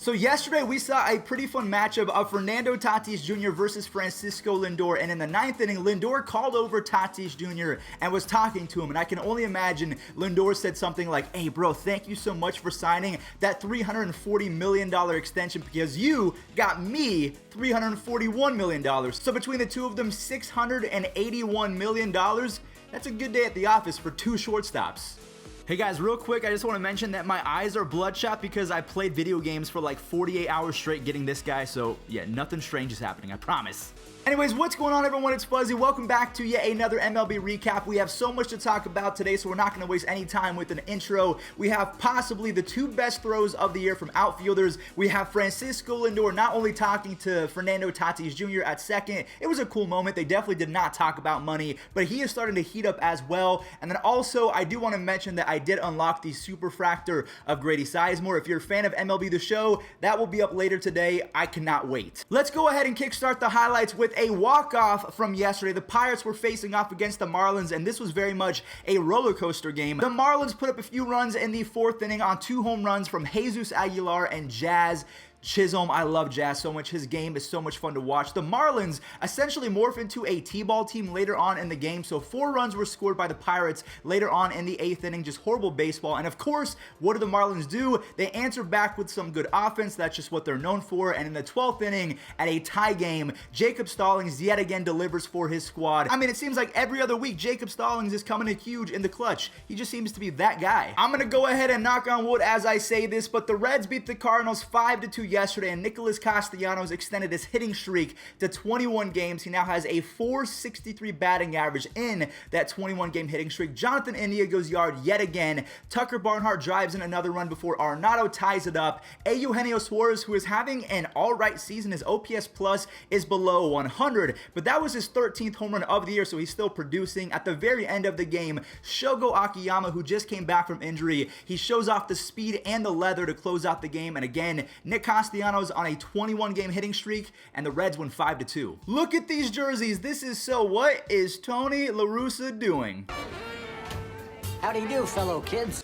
So yesterday we saw a pretty fun matchup of Fernando Tatis Jr. versus Francisco Lindor, and in the 9th inning, Lindor called over Tatis Jr. and was talking to him, and I can only imagine Lindor said something like, "Hey bro, thank you so much for signing that $340 million extension because you got me $341 million. So between the two of them, $681 million. That's a good day at the office for two shortstops. Hey guys, real quick, I just want to mention that my eyes are bloodshot because I played video games for like 48 hours straight getting this guy, so yeah, nothing strange is happening, I promise. Anyways, what's going on everyone? It's Fuzzy. Welcome back to yet another MLB recap. We have so much to talk about today, so we're not going to waste any time with an intro. We have possibly the two best throws of the year from outfielders. We have Francisco Lindor not only talking to Fernando Tatis Jr. at second. It was a cool moment. They definitely did not talk about money, but he is starting to heat up as well. And then also, I do want to mention that I did unlock the Superfractor of Grady Sizemore. If you're a fan of MLB The Show, that will be up later today. I cannot wait. Let's go ahead and kickstart the highlights with a walk-off from yesterday. The Pirates were facing off against the Marlins, and this was very much a roller coaster game. The Marlins put up a few runs in the 4th inning on 2 home runs from Jesus Aguilar and Jazz Chisholm. I love Jazz so much. His game is so much fun to watch. The Marlins essentially morph into a T-ball team later on in the game. So 4 runs were scored by the Pirates later on in the 8th inning. Just horrible baseball. And of course, what do the Marlins do? They answer back with some good offense. That's just what they're known for. And in the 12th inning, at a tie game, Jacob Stallings yet again delivers for his squad. I mean, it seems like every other week, Jacob Stallings is coming in huge in the clutch. He just seems to be that guy. I'm going to go ahead and knock on wood as I say this, but the Reds beat the Cardinals 5-2 yesterday, and Nicholas Castellanos extended his hitting streak to 21 games. He now has a .463 batting average in that 21-game hitting streak. Jonathan India goes yard yet again. Tucker Barnhart drives in another run before Arenado ties it up. Eugenio Suarez, who is having an all-right season, his OPS plus is below 100, but that was his 13th home run of the year, so he's still producing. At the very end of the game, Shogo Akiyama, who just came back from injury, he shows off the speed and the leather to close out the game, and again, Nick Castellanos on a 21-game hitting streak, and the Reds win 5-2. Look at these jerseys. This is so what is Tony La Russa doing? How do you do, fellow kids?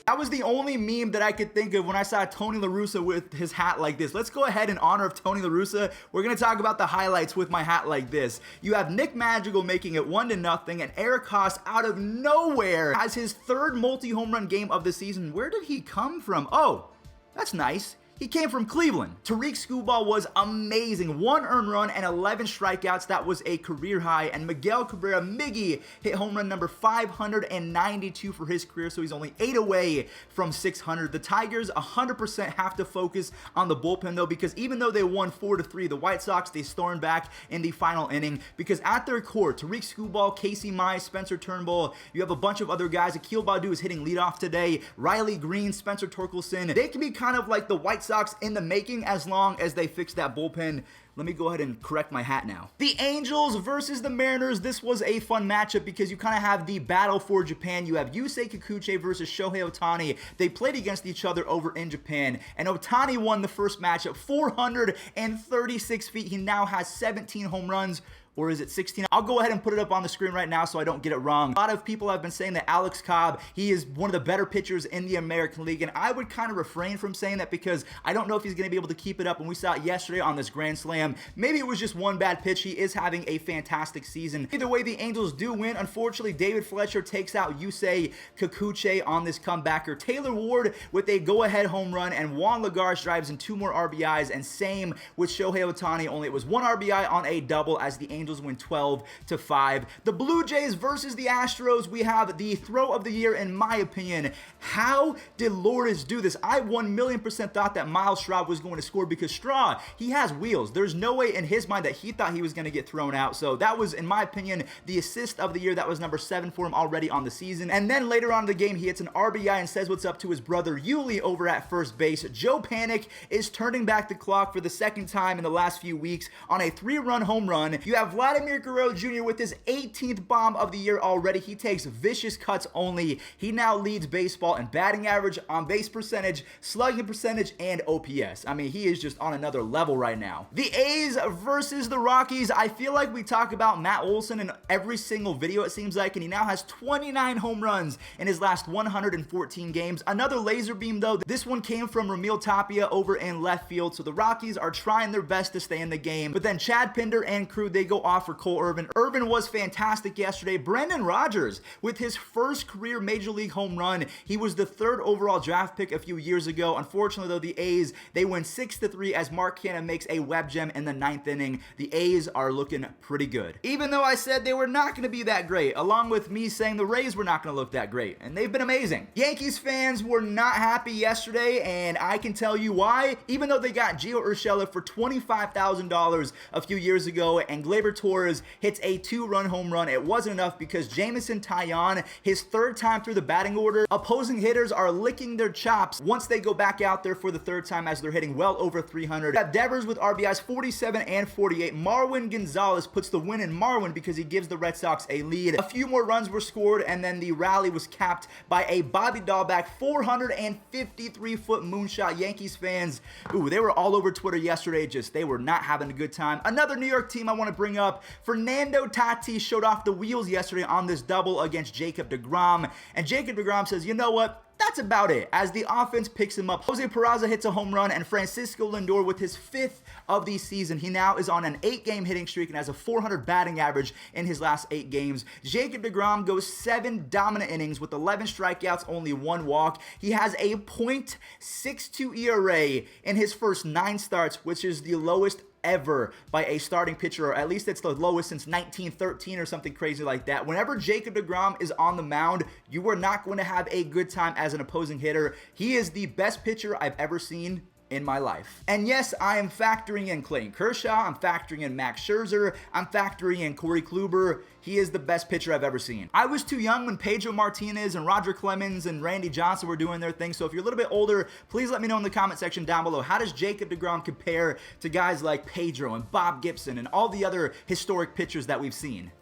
That was the only meme that I could think of when I saw Tony La Russa with his hat like this. Let's go ahead in honor of Tony La Russa. We're going to talk about the highlights with my hat like this. You have Nick Madrigal making it 1-0, and Eric Haas out of nowhere has his 3rd multi-home run game of the season. Where did he come from? Oh, that's nice. He came from Cleveland. Tariq Skubal was amazing. 1 earned run and 11 strikeouts. That was a career high. And Miguel Cabrera, Miggy, hit home run number 592 for his career, so he's only 8 away from 600. The Tigers 100% have to focus on the bullpen, though, because even though they won 4-3, the White Sox, they stormed back in the final inning because at their core, Tariq Skubal, Casey Mize, Spencer Turnbull, you have a bunch of other guys. Akil Baddoo is hitting leadoff today. Riley Green, Spencer Torkelson. They can be kind of like the White Sox in the making as long as they fix that bullpen. Let me go ahead and correct my hat now. The Angels versus the Mariners. This was a fun matchup because you kind of have the battle for Japan. You have Yusei Kikuchi versus Shohei Ohtani. They played against each other over in Japan, and Ohtani won the first matchup, 436 feet. He now has 17 home runs. Or is it 16? I'll go ahead and put it up on the screen right now so I don't get it wrong. A lot of people have been saying that Alex Cobb, he is one of the better pitchers in the American League, and I would kind of refrain from saying that because I don't know if he's going to be able to keep it up, and we saw it yesterday on this Grand Slam. Maybe it was just one bad pitch. He is having a fantastic season. Either way, the Angels do win. Unfortunately, David Fletcher takes out Yusei Kikuchi on this comebacker. Taylor Ward with a go-ahead home run, and Juan Lagares drives in 2 more RBIs, and same with Shohei Ohtani, only it was 1 RBI on a double as the Angels win 12-5. The Blue Jays versus the Astros. We have the throw of the year, in my opinion. How did Lourdes do this? I 1,000,000% thought that Miles Straw was going to score because Straw, he has wheels. There's no way in his mind that he thought he was going to get thrown out. So that was, in my opinion, the assist of the year. That was number 7 for him already on the season. And then later on in the game, he hits an RBI and says what's up to his brother Yuli over at first base. Joe Panic is turning back the clock for the 2nd time in the last few weeks on a 3-run home run. You have Vladimir Guerrero Jr. with his 18th bomb of the year already. He takes vicious cuts only. He now leads baseball in batting average, on base percentage, slugging percentage, and OPS. I mean, he is just on another level right now. The A's versus the Rockies. I feel like we talk about Matt Olson in every single video, it seems like, and he now has 29 home runs in his last 114 games. Another laser beam, though. This one came from Ramil Tapia over in left field, so the Rockies are trying their best to stay in the game. But then Chad Pinder and crew, they go off for Cole Irvin. Irvin was fantastic yesterday. Brendan Rodgers with his first career Major League home run. He was the 3rd overall draft pick a few years ago. Unfortunately, though, the A's, they win 6-3 as Mark Canha makes a web gem in the 9th inning. The A's are looking pretty good. Even though I said they were not going to be that great, along with me saying the Rays were not going to look that great, and they've been amazing. Yankees fans were not happy yesterday, and I can tell you why. Even though they got Gio Urshela for $25,000 a few years ago, and Gleyber Torres hits a 2-run home run, it wasn't enough because Jameson Taillon, his 3rd time through the batting order, opposing hitters are licking their chops once they go back out there for the 3rd time as they're hitting well over 300. We have Devers with RBIs 47 and 48. Marwin Gonzalez puts the win in Marwin because he gives the Red Sox a lead. A few more runs were scored, and then the rally was capped by a Bobby Dahlbeck 453-foot moonshot. Yankees fans, ooh, they were all over Twitter yesterday. They were not having a good time. Another New York team I want to bring up, Fernando Tatis showed off the wheels yesterday on this double against Jacob Degrom, and Jacob Degrom says, you know what? That's about it, as the offense picks him up. Jose Peraza hits a home run, and Francisco Lindor with his 5th of the season. He now is on an 8-game hitting streak and has a 400 batting average in his last 8 games. Jacob Degrom goes 7 dominant innings with 11 strikeouts, only 1 walk. He has a .62 ERA in his first 9 starts, which is the lowest ever by a starting pitcher, or at least it's the lowest since 1913 or something crazy like that. Whenever Jacob Degrom is on the mound, you are not going to have a good time as an opposing hitter. He is the best pitcher I've ever seen in my life. And yes, I am factoring in Clayton Kershaw, I'm factoring in Max Scherzer, I'm factoring in Corey Kluber. He is the best pitcher I've ever seen. I was too young when Pedro Martinez and Roger Clemens and Randy Johnson were doing their thing, so if you're a little bit older, please let me know in the comment section down below. How does Jacob Degrom compare to guys like Pedro and Bob Gibson and all the other historic pitchers that we've seen?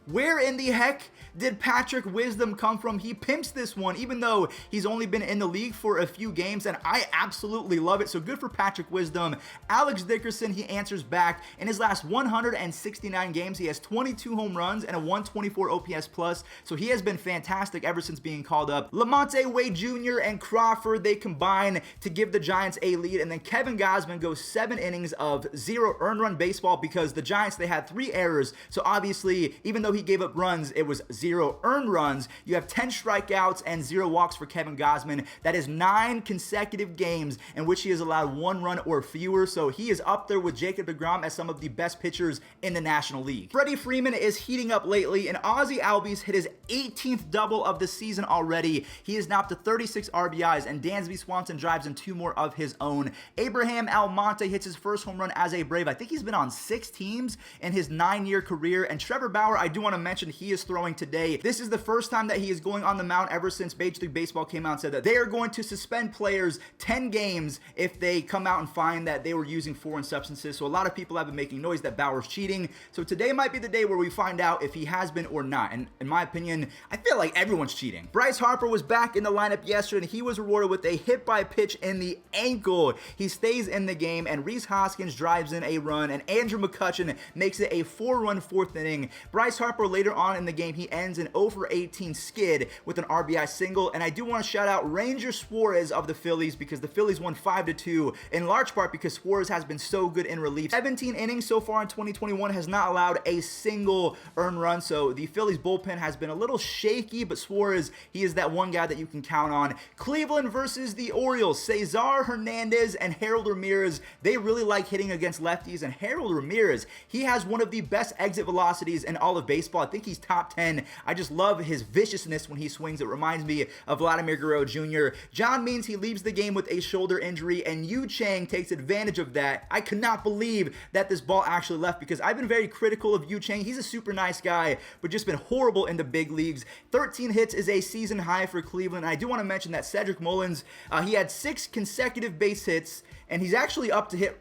Where in the heck did Patrick Wisdom come from? He pimps this one, even though he's only been in the league for a few games, and I absolutely love it. So good for Patrick Wisdom. Alex Dickerson, he answers back. In his last 169 games, he has 22 home runs and a 124 OPS plus, so he has been fantastic ever since being called up. Lamonte Wade Jr. and Crawford, they combine to give the Giants a lead, and then Kevin Gausman goes 7 innings of 0 earned run baseball because the Giants, they had 3 errors, so obviously, even though he gave up runs, it was 0 earned runs. You have 10 strikeouts and 0 walks for Kevin Gausman. That is 9 consecutive games in which he has allowed 1 run or fewer, so he is up there with Jacob Degrom as some of the best pitchers in the National League. Freddie Freeman is heating up lately, and Ozzie Albies hit his 18th double of the season already. He is now up to 36 RBIs, and Dansby Swanson drives in 2 more of his own. Abraham Almonte hits his first home run as a Brave. I think he's been on 6 teams in his 9-year career, and Trevor Bauer, I do want to mention, he is throwing today. This is the first time that he is going on the mound ever since Major League Baseball came out and said that they are going to suspend players 10 games if they come out and find that they were using foreign substances. So a lot of people have been making noise that Bauer's cheating. So today might be the day where we find out if he has been or not. And in my opinion, I feel like everyone's cheating. Bryce Harper was back in the lineup yesterday, and he was rewarded with a hit by pitch in the ankle. He stays in the game, and Rhys Hoskins drives in a run, and Andrew McCutchen makes it a 4-run 4th inning. Bryce Harper later on in the game, he ends an 0-for-18 skid with an RBI single, and I do want to shout out Ranger Suarez of the Phillies because the Phillies won 5-2 in large part because Suarez has been so good in relief. 17 innings so far in 2021, has not allowed a single earned run, so the Phillies bullpen has been a little shaky, but Suarez, he is that one guy that you can count on. Cleveland versus the Orioles. Cesar Hernandez and Harold Ramirez, they really like hitting against lefties, and Harold Ramirez, he has one of the best exit velocities in all of baseball. I think he's top 10. I just love his viciousness when he swings. It reminds me of Vladimir Guerrero Jr. John Means, he leaves the game with a shoulder injury, and Yu Chang takes advantage of that. I could not believe that this ball actually left because I've been very critical of Yu Chang. He's a super nice guy, but just been horrible in the big leagues. 13 hits is a season high for Cleveland. I do want to mention that Cedric Mullins, he had 6 consecutive base hits, and he's actually up to hit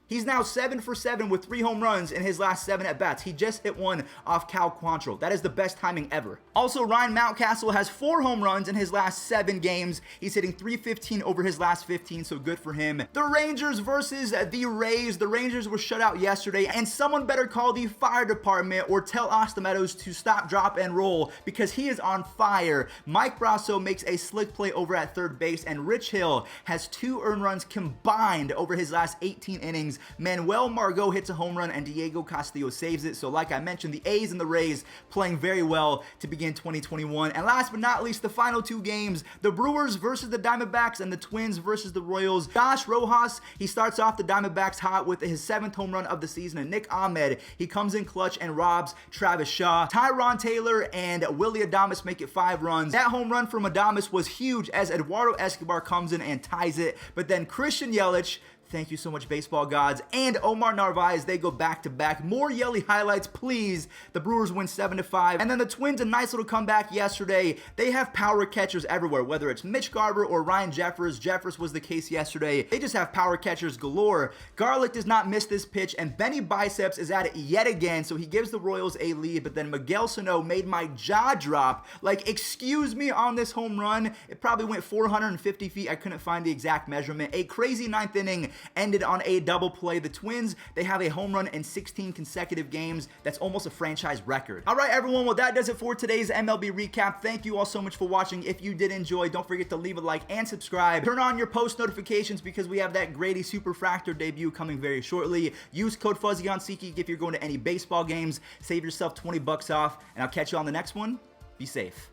He's now 7 for 7 with 3 home runs in his last 7 at-bats. He just hit one off Cal Quantrill. That is the best timing ever. Also, Ryan Mountcastle has 4 home runs in his last 7 games. He's hitting .315 over his last 15, so good for him. The Rangers versus the Rays. The Rangers were shut out yesterday, and someone better call the fire department or tell Austin Meadows to stop, drop, and roll because he is on fire. Mike Brasso makes a slick play over at third base, and Rich Hill has 2 earned runs combined over his last 18 innings. Manuel Margot hits a home run and Diego Castillo saves it. So like I mentioned, the A's and the Rays playing very well to begin 2021. And last but not least, the final 2 games, the Brewers versus the Diamondbacks and the Twins versus the Royals. Josh Rojas, he starts off the Diamondbacks hot with his 7th home run of the season. And Nick Ahmed, he comes in clutch and robs Travis Shaw. Tyron Taylor and Willie Adames make it 5 runs. That home run from Adames was huge as Eduardo Escobar comes in and ties it. But then Christian Yelich, thank you so much, baseball gods, and Omar Narvaez, they go back-to-back. More Yelly highlights, please. The Brewers win 7-5. And then the Twins, a nice little comeback yesterday. They have power catchers everywhere, whether it's Mitch Garver or Ryan Jeffers. Jeffers was the case yesterday. They just have power catchers galore. Garlick does not miss this pitch, and Benny Biceps is at it yet again, so he gives the Royals a lead. But then Miguel Sano made my jaw drop. Like, excuse me on this home run. It probably went 450 feet. I couldn't find the exact measurement. A crazy 9th inning ended on a double play. The Twins, they have a home run in 16 consecutive games. That's almost a franchise record. All right, everyone. Well, that does it for today's MLB recap. Thank you all so much for watching. If you did enjoy, don't forget to leave a like and subscribe. Turn on your post notifications because we have that Grady Superfractor debut coming very shortly. Use code Fuzzy on SeatGeek if you're going to any baseball games. Save yourself $20 off, and I'll catch you on the next one. Be safe.